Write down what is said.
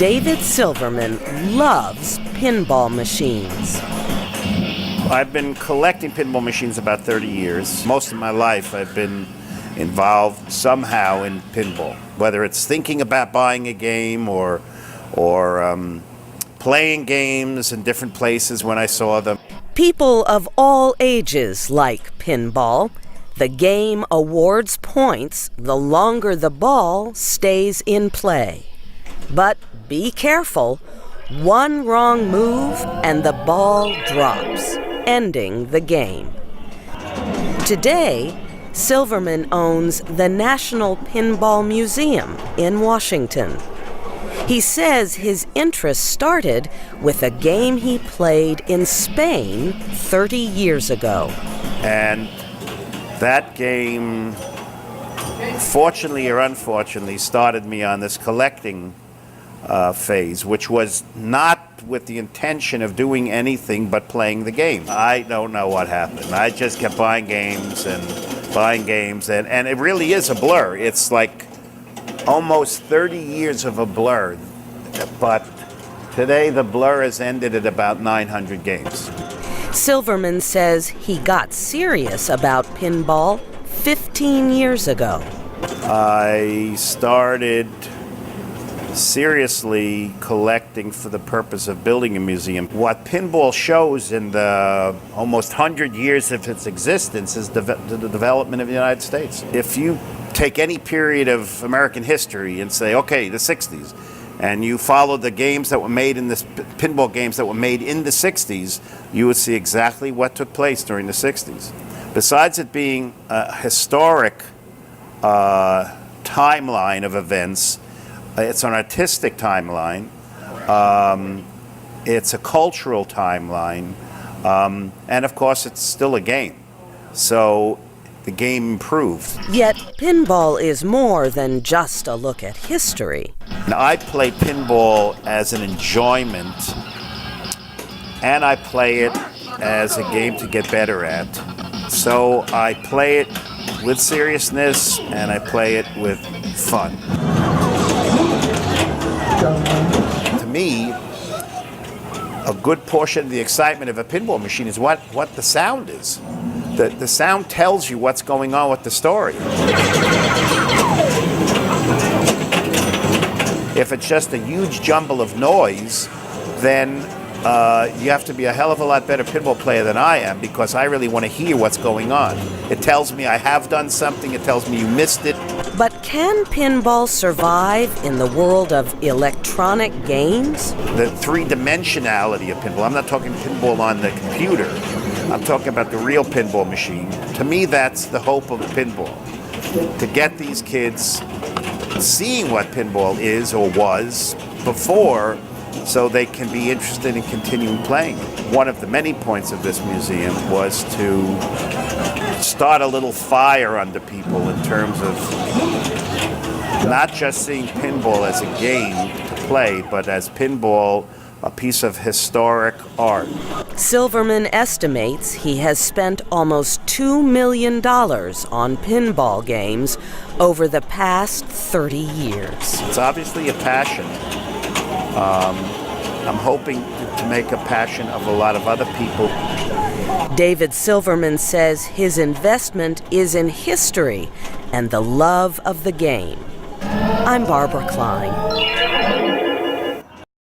David Silverman loves pinball machines. I've been collecting pinball machines about 30 years. Most of my life I've been involved somehow in pinball, whether it's thinking about buying a game or playing games in different places when I saw them. People of all ages like pinball. The game awards points the longer the ball stays in play. But be careful. One wrong move and the ball drops, ending the game. Today, Silverman owns the National Pinball Museum in Washington. He says his interest started with a game he played in Spain 30 years ago. And that game, fortunately or unfortunately, started me on this collecting phase, which was not with the intention of doing anything but playing the game. I don't know what happened. I just kept buying games, and it really is a blur. It's like almost 30 years of a blur, but today the blur has ended at about 900 games. Silverman says he got serious about pinball 15 years ago. I started seriously collecting for the purpose of building a museum. What pinball shows in the almost 100 years of its existence is the development of the United States. If you take any period of American history and say, okay, the 60s, and you follow the games that were made in this pinball games that were made in the 60s, you would see exactly what took place during the 60s. Besides it being a historic timeline of events, it's an artistic timeline, it's a cultural timeline, and of course it's still a game. So the game improved. Yet pinball is more than just a look at history. Now, I play pinball as an enjoyment, and I play it as a game to get better at. So I play it with seriousness, and I play it with fun. To me, a good portion of the excitement of a pinball machine is what the sound is. The sound tells you what's going on with the story. If it's just a huge jumble of noise, then you have to be a hell of a lot better pinball player than I am, because I really want to hear what's going on. It tells me I have done something, it tells me you missed it. But can pinball survive in the world of electronic games? The three-dimensionality of pinball, I'm not talking pinball on the computer, I'm talking about the real pinball machine. To me, that's the hope of pinball. To get these kids seeing what pinball is or was before, so they can be interested in continuing playing. One of the many points of this museum was to start a little fire under people in terms of not just seeing pinball as a game to play, but as pinball, a piece of historic art. Silverman estimates he has spent almost $2 million on pinball games over the past 30 years. It's obviously a passion. I'm hoping to make a passion of a lot of other people. David Silverman says his investment is in history and the love of the game. I'm Barbara Klein.